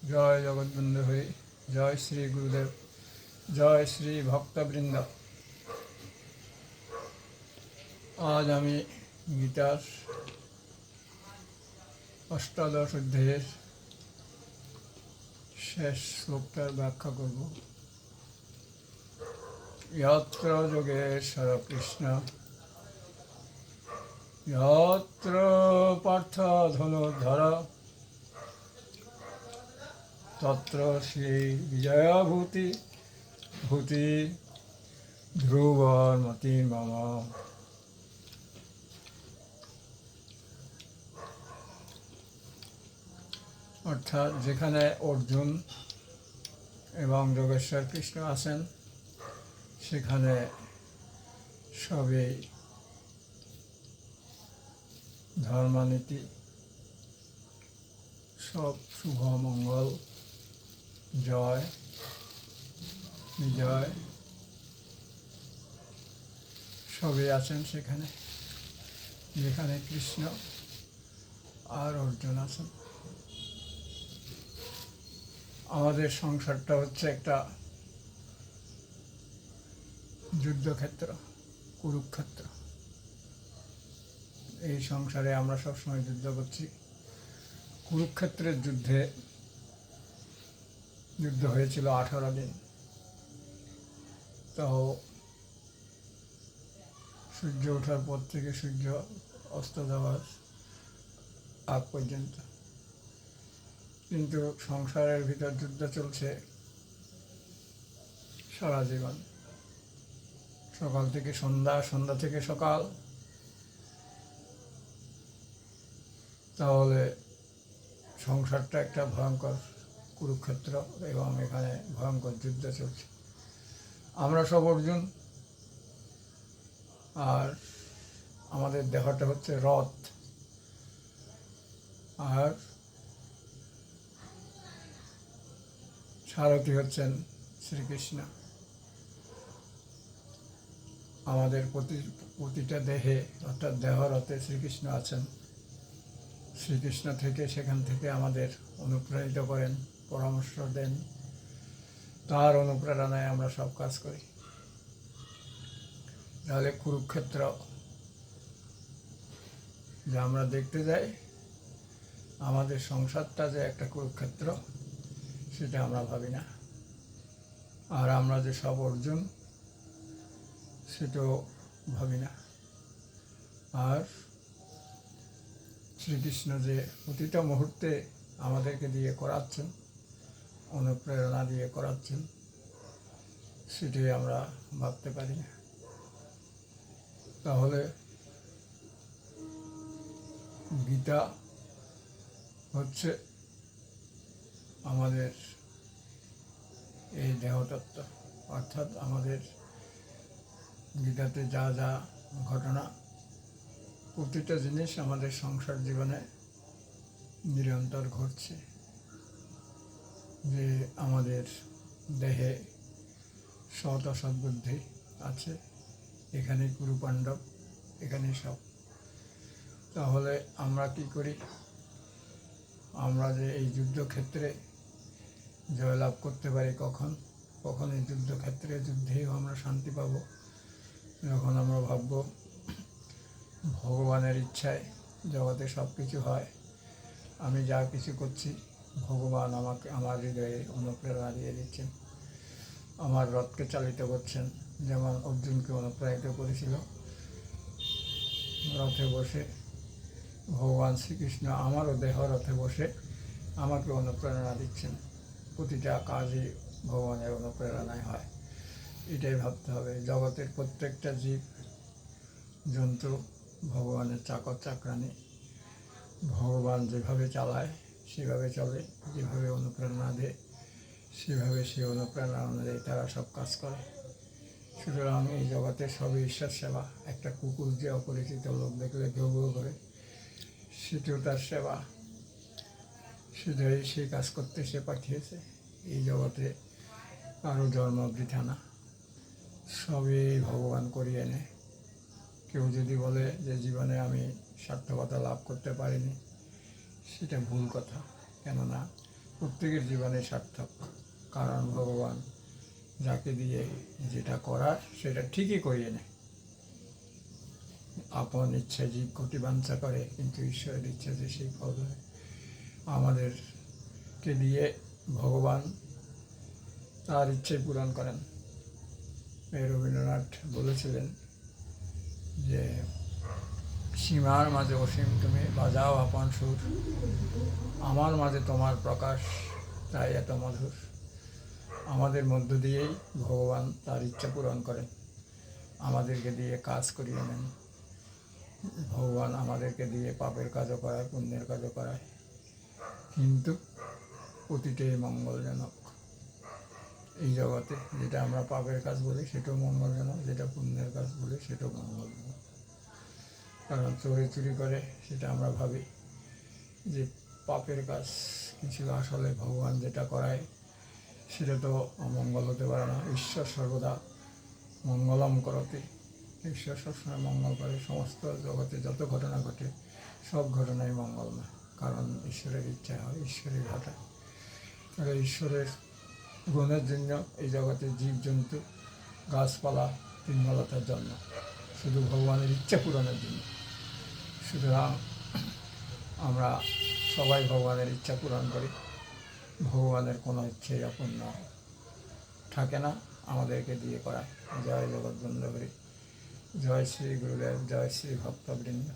জয় জগৎবন্ধু হরি, জয় শ্রী গুরুদেব, জয় শ্রী ভক্তবৃন্দ। আজ আমি গীতার অষ্টাদশ অধ্যায়ের শেষ শ্লোকটার ব্যাখ্যা করব। যত্র যোগেশ্বর কৃষ্ণ, যত্র পার্থ ধনুর্ধর, তত্র শ্রী বিজয়ভূতি ভূতি ধ্রুবমতি মম। অর্থাৎ যেখানে অর্জুন এবং যোগেশ্বর কৃষ্ণ আছেন, সেখানে সবই ধর্মনীতি, সব শুভ মঙ্গল, জয় বিজয় সবই আছেন সেখানে, যেখানে কৃষ্ণ আর অর্জুন আছেন। আমাদের সংসারটা হচ্ছে একটা যুদ্ধক্ষেত্র, কুরুক্ষেত্র। এই সংসারে আমরা সবসময় যুদ্ধ করছি। কুরুক্ষেত্রের যুদ্ধ হয়েছিল 18 দিন। তো সূর্য ওঠার পর থেকে সূর্য অস্ত যাওয়ার আগ পর্যন্ত। কিন্তু সংসারের ভিতর যুদ্ধ চলছে সারা জীবন, সকাল থেকে সন্ধ্যা, সন্ধ্যা থেকে সকাল। তাহলে সংসারটা একটা ভয়ঙ্কর কুরুক্ষেত্র এবং এখানে ভয়ঙ্কর যুদ্ধ চলছে। আমরা সব অর্জুন, আর আমাদের দেহটা হচ্ছে রথ, আর সারথি হচ্ছেন শ্রীকৃষ্ণ। আমাদের প্রতিটা দেহে অর্থাৎ দেহরথে শ্রীকৃষ্ণ আছেন। শ্রীকৃষ্ণ সেখান থেকে আমাদের অনুপ্রাণিত করেন, পরামর্শ দেন। তার অনুপ্রেরণায় আমরা সব কাজ করি। তাহলে কুরুক্ষেত্র যে আমরা দেখতে যাই, আমাদের সংসারটা যে একটা কুরুক্ষেত্র, সেটা আমরা ভাবি না। আর আমরা যে সব অর্জুন, সেটাও ভাবি না। আর শ্রীকৃষ্ণ যে প্রতিটা মুহূর্তে আমাদেরকে দিয়ে করাচ্ছেন, অনুপ্রেরণা দিয়ে করাচ্ছেন, সেটাই আমরা ভাবতে পারি না। তাহলে গীতা হচ্ছে আমাদের এই দেহতত্ত্ব, অর্থাৎ আমাদের গীতাতে যা যা ঘটনা, প্রতিটা জিনিস আমাদের সংসার জীবনে নিরন্তর ঘটছে। যে আমাদের দেহে সৎ অসৎ বুদ্ধি আছে, এখানে কুরু পাণ্ডব, এখানে সব। তাহলে আমরা কি করি? আমরা যে এই যুদ্ধক্ষেত্রে জয়লাভ করতে পারি কখন এই যুদ্ধেও আমরা শান্তি পাব, যখন আমরা ভাবব ভগবানের ইচ্ছায় জগতে সব কিছু হয়। আমি যা কিছু করছি, ভগবান আমাকে আমার হৃদয়ে অনুপ্রেরণা দিয়ে দিচ্ছেন, আমার রথকে চালিত করছেন। যেমন অর্জুনকে অনুপ্রাণিত করেছিল রথে বসে, ভগবান শ্রীকৃষ্ণ আমারও দেহ রথে বসে আমাকে অনুপ্রেরণা দিচ্ছেন। প্রতিটা কাজই ভগবানের অনুপ্রেরণায় হয়, এটাই ভাবতে হবে। জগতের প্রত্যেকটা জীব জন্তু ভগবানের চাকর চাকরানি। ভগবান যেভাবে চালায় সেভাবে চলে, যেভাবে অনুপ্রেরণা দেয় সেভাবে সে অনুপ্রেরণা অনুযায়ী তারা সব কাজ করে। সুতরাং এই জগতের সবই ঈশ্বর সেবা। একটা কুকুর যে অপরিচিত লোক দেখলে ঘেউ ঘেউ করে, সেটিও তার সেবা। সেটাই সেই কাজ করতে সে পাঠিয়েছে। এই জগতে কারো জন্ম বৃথা না, সবই ভগবান করিয়ে নেয়। কেউ যদি বলে যে জীবনে আমি সার্থকতা লাভ করতে পারিনি, সেটা ভুল কথা। কেননা প্রত্যেকের জীবনে সার্থক। কারণ ভগবান যাকে দিয়ে যেটা করার সেটা ঠিকই করিয়ে নেয়। আপন ইচ্ছা জীব কোটি বাঞ্ছা করে, কিন্তু ঈশ্বরের ইচ্ছা যে সেই ফল হয়। আমাদেরকে দিয়ে ভগবান তার ইচ্ছাই পূরণ করেন। এই রবীন্দ্রনাথ বলেছিলেন যে সীমার মাঝে অসীম তুমি বাজাও আপন সুর, আমার মাঝে তোমার প্রকাশ তাই এত মধুর। আমাদের মধ্য দিয়েই ভগবান তার ইচ্ছা পূরণ করেন, আমাদেরকে দিয়ে কাজ করিয়ে নেন। ভগবান আমাদেরকে দিয়ে পাপের কাজও করায়, পুণ্যের কাজও করায়, কিন্তু প্রতিটাই মঙ্গলজনক। এই জগতে যেটা আমরা পাপের কাজ বলি সেটাও মঙ্গলজনক, যেটা পুণ্যের কাজ বলি সেটাও মঙ্গলজনক। কারণ চুরি করে সেটা আমরা ভাবি যে পাপের কাজ, কিছু আসলে ভগবান যেটা করায় সেটা তো অমঙ্গল হতে পারে না। ঈশ্বর সর্বদা মঙ্গলম করতে, ঈশ্বর সবসময় মঙ্গল করে। সমস্ত জগতে যত ঘটনা ঘটে সব ঘটনাই মঙ্গলময়, কারণ ঈশ্বরের ইচ্ছা হয়, ঈশ্বরের ঘটায়। তাহলে ঈশ্বরের গুণের জন্য এই জগতে জীবজন্তু গাছপালা তৃণলতার জন্য, শুধু ভগবানের ইচ্ছা পূরণের জন্য। সুতরাং আমরা সবাই ভগবানের ইচ্ছা পূরণ করি। ভগবানের কোনো ইচ্ছেই অপূর্ণ থাকে না, আমাদেরকে দিয়ে করায়। জয় জগৎ বন্ধ করি। জয় শ্রী গুরুদেব, জয় শ্রী ভক্তবৃন্দ।